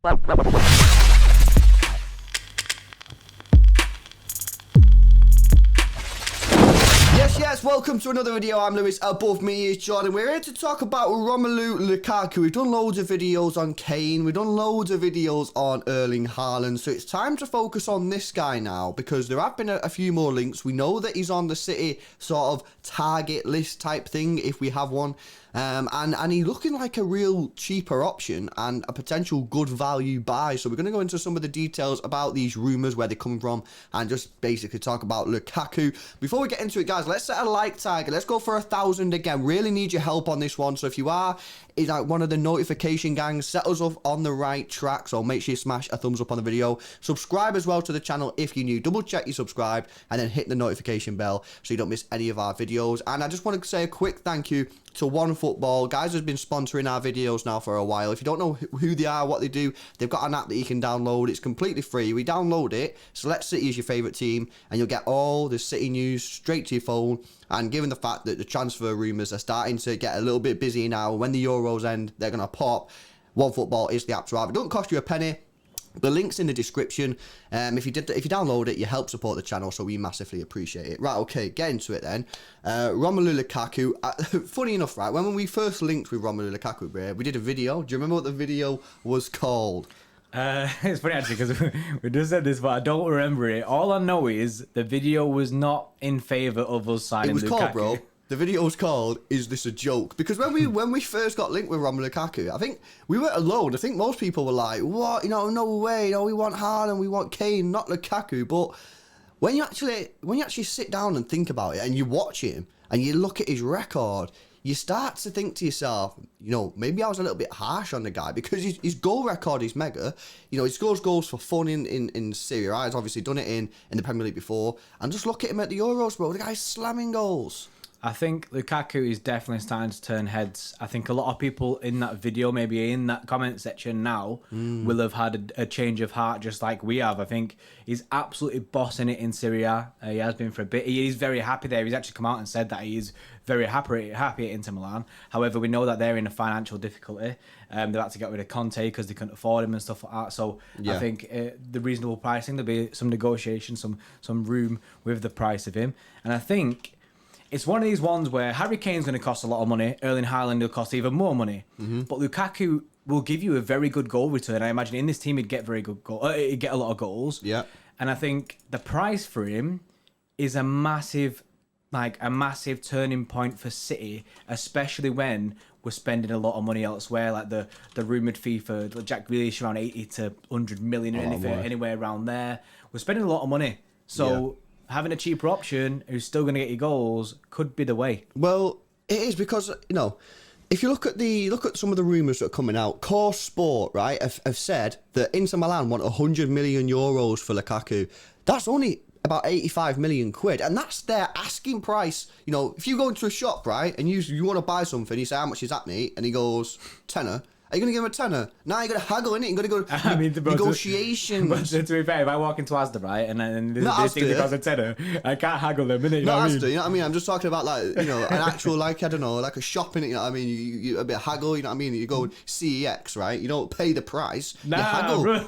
Yes, welcome to another video. I'm Lewis, above me is Jordan. We're here to talk about Romelu Lukaku. We've done loads of videos on Kane, we've done loads of videos on Erling Haaland, so it's time to focus on this guy now, because there have been a few more links. We know that he's on the City sort of target list type thing, if we have one. And he's looking like a real cheaper option and a potential good value buy. So we're going to go into some of the details about these rumours, where they come from, and just basically talk about Lukaku. Before we get into it, guys, let's set a like target. Let's go for 1,000 again. Really need your help on this one. So if you are like one of the notification gangs, set us up on the right track. So make sure you smash a thumbs up on the video. Subscribe as well to the channel if you're new. Double check you subscribed, and then hit the notification bell so you don't miss any of our videos. And I just want to say a quick thank you to OneFootball. Guys has been sponsoring our videos now for a while. If you don't know who they are, what they do, they've got an app that you can download. It's completely free. We download it, select City as your favourite team, and you'll get all the City news straight to your phone. And given the fact that the transfer rumours are starting to get a little bit busy now, when the Euros end, they're going to pop. OneFootball is the app to have. It don't cost you a penny. The link's in the description. If you download it, you help support the channel, so we massively appreciate it. Right, okay, get into it then. Romelu Lukaku. Funny enough, right, when we first linked with Romelu Lukaku, we did a video. Do you remember what the video was called? It's funny actually, because we just said this, but I don't remember it. All I know is the video was not in favour of us signing Lukaku. It was called, bro. The video was called, "Is This a Joke?" Because when we first got linked with Romelu Lukaku, I think we weren't alone. I think most people were like, "What? You know, no way. You know, we want Haaland, we want Kane, not Lukaku." But when you actually sit down and think about it, and you watch him and you look at his record, you start to think to yourself, you know, maybe I was a little bit harsh on the guy, because his goal record is mega. You know, he scores goals for fun in Serie A. He's obviously done it in the Premier League before. And just look at him at the Euros, bro. The guy's slamming goals. I think Lukaku is definitely starting to turn heads. I think a lot of people in that video, maybe in that comment section now, will have had a change of heart just like we have. I think he's absolutely bossing it in Serie A. He has been for a bit. He is very happy there. He's actually come out and said that he is very happy at Inter Milan. However, we know that they're in a financial difficulty. They've had to get rid of Conte because they couldn't afford him and stuff like that. So yeah. I think the reasonable pricing, there'll be some negotiation, some room with the price of him. And I think it's one of these ones where Harry Kane's going to cost a lot of money. Erling Haaland will cost even more money. But Lukaku will give you a very good goal return. I imagine in this team he'd get very good goal. He'd get a lot of goals. Yeah. And I think the price for him is a massive turning point for City, especially when we're spending a lot of money elsewhere. Like the rumoured fee for Jack Grealish around 80 to 100 million, anywhere around there. We're spending a lot of money. So having a cheaper option who's still going to get you goals could be the way. Well, it is, because, you know, if you look at some of the rumours that are coming out, Core Sport, right, have said that Inter Milan want 100 million euros for Lukaku. That's only about 85 million quid, and that's their asking price. You know, if you go into a shop, right, and you want to buy something, you say, "How much is that, mate?" And he goes, "tenner." Are you going to give him a tenner? Now you're going to haggle, innit? You're going to go negotiations. But to be fair, if I walk into Asda, right, and then this thing costs a tenner, I can't haggle them, innit? You know what I mean? You know what I mean? I'm just talking about, like, you know, an actual, like, I don't know, like a shop, innit? You know what I mean? You a bit of haggle, you know what I mean? You go CEX, right? You don't pay the price. You haggle. Bro.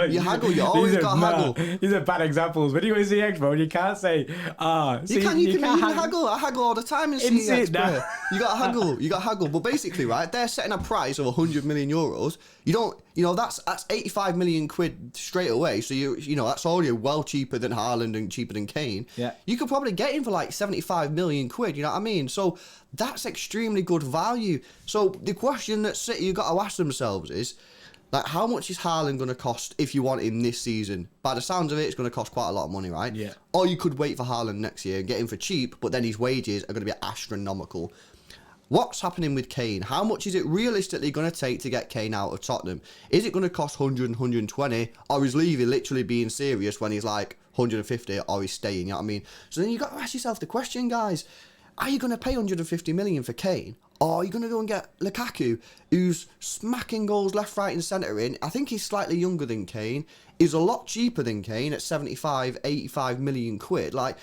You haggle. You always got to haggle. These are bad examples. When you go to CEX, bro, you can't say, you can haggle. I haggle all the time in CEX, bro. You got to haggle. You got to haggle. But basically, right, they're setting a price of 100 million euros. You don't, you know, that's 85 million quid straight away. So you know, that's already well cheaper than Haaland and cheaper than Kane. Yeah. You could probably get him for like 75 million quid. You know what I mean? So that's extremely good value. So the question that City you got to ask themselves is, like, how much is Haaland going to cost if you want him this season? By the sounds of it, it's going to cost quite a lot of money, right? Yeah. Or you could wait for Haaland next year and get him for cheap, but then his wages are going to be astronomical. What's happening with Kane? How much is it realistically going to take to get Kane out of Tottenham? Is it going to cost 100, 120? Or is Levy literally being serious when he's like 150, or he's staying? You know what I mean? So then you've got to ask yourself the question, guys. Are you going to pay 150 million for Kane? Or are you going to go and get Lukaku, who's smacking goals left, right and centre in? I think he's slightly younger than Kane. He's a lot cheaper than Kane at 75, 85 million quid. Like,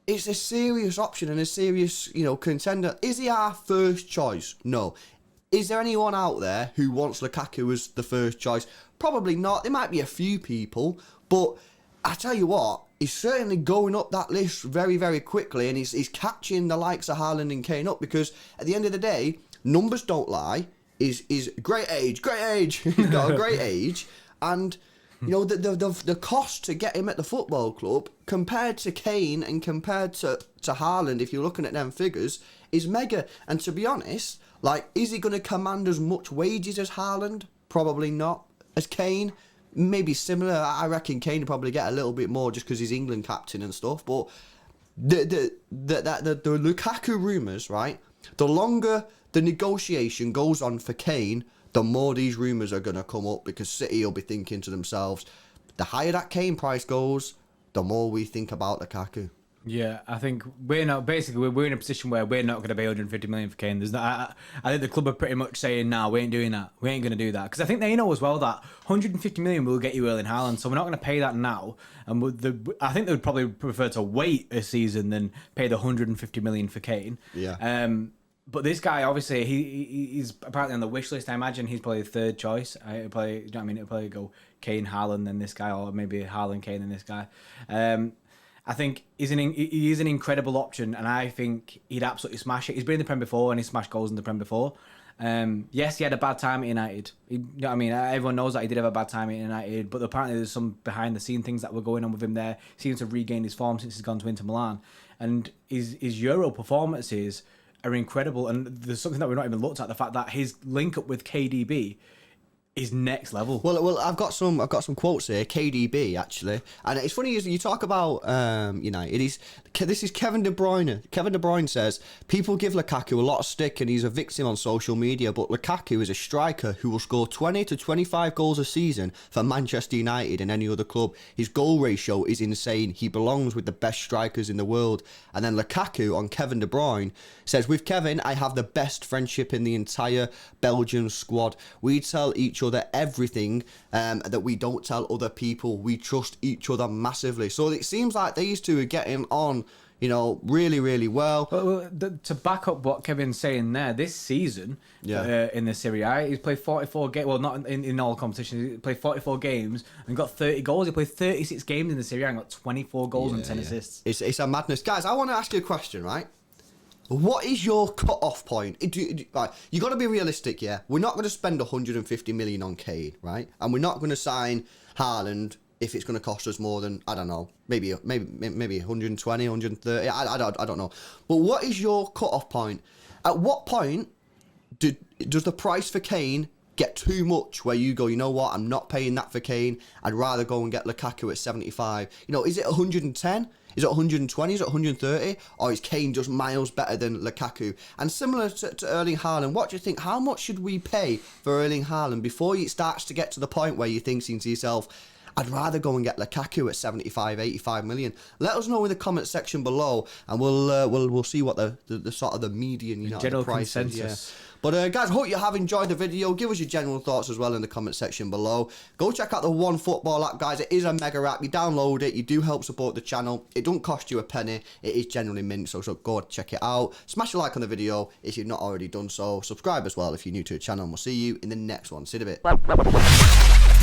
it's a serious option and a serious, you know, contender. Is he our first choice? No. Is there anyone out there who wants Lukaku as the first choice? Probably not. There might be a few people, but I tell you what, he's certainly going up that list very, very quickly, and he's catching the likes of Haaland and Kane up, because at the end of the day, numbers don't lie. Is great age. He's got a great age, and you know the cost to get him at the football club compared to Kane and compared to Haaland, if you're looking at them figures, is mega. And to be honest, like, is he going to command as much wages as Haaland? Probably not. As Kane, maybe similar. I reckon Kane will probably get a little bit more just because he's England captain and stuff. But the Lukaku rumours, right? The longer the negotiation goes on for Kane, the more these rumours are going to come up, because City will be thinking to themselves, the higher that Kane price goes, the more we think about Lukaku. Yeah, I think we're in a position where we're not going to pay 150 million for Kane. There's not, I think the club are pretty much saying, nah, we ain't doing that. We ain't going to do that. Because I think they know as well that 150 million will get you Erling Haaland, so we're not going to pay that now. And I think they would probably prefer to wait a season than pay the 150 million for Kane. Yeah. But this guy, obviously, he's apparently on the wish list. I imagine he's probably the third choice. It'll probably go Kane, Haaland, then this guy, or maybe Haaland, Kane, then this guy. I think he is an incredible option, and I think he'd absolutely smash it. He's been in the Prem before, and he smashed goals in the Prem before. Yes, he had a bad time at United. Everyone knows that he did have a bad time at United, but apparently there's some behind-the-scene things that were going on with him there. He seems to have regained his form since he's gone to Inter Milan, and his Euro performances are incredible. And there's something that we've not even looked at: the fact that his link up with KDB is next level. Well, I've got some quotes here. KDB, actually, and it's funny as you talk about United. This is Kevin De Bruyne. Kevin De Bruyne says people give Lukaku a lot of stick, and he's a victim on social media. But Lukaku is a striker who will score 20 to 25 goals a season for Manchester United and any other club. His goal ratio is insane. He belongs with the best strikers in the world. And then Lukaku on Kevin De Bruyne says, with Kevin, I have the best friendship in the entire Belgian squad. We tell each other everything that we don't tell other people. We trust each other massively. So it seems like these two are getting on, really, really well. To back up what Kevin's saying there, this season, in the Serie A, he's played 44 games. Well, not in all competitions. He played 44 games and got 30 goals. He played 36 games in the Serie A and got 24 goals and 10 assists. It's a madness. Guys, I want to ask you a question, right? What is your cut-off point? Right, you got to be realistic, yeah? We're not going to spend 150 million on Kane, right? And we're not going to sign Haaland if it's going to cost us more than, I don't know, maybe 120, 130, I don't know. But what is your cut-off point? At what point does the price for Kane get too much where you go, you know what, I'm not paying that for Kane, I'd rather go and get Lukaku at 75? Is it 110? Is it 120? Is it 130? Or is Kane just miles better than Lukaku? And similar to Erling Haaland, what do you think? How much should we pay for Erling Haaland before it starts to get to the point where you're thinking to yourself, I'd rather go and get Lukaku at 75, 85 million? Let us know in the comment section below, and we'll see what the sort of the median, general the price consensus. is. Yeah. But guys, hope you have enjoyed the video. Give us your general thoughts as well in the comment section below. Go check out the One Football app, guys. It is a mega app. You download it. You do help support the channel. It don't cost you a penny. It is generally mint, so go check it out. Smash a like on the video if you've not already done so. Subscribe as well if you're new to the channel, and we'll see you in the next one. See you in a bit.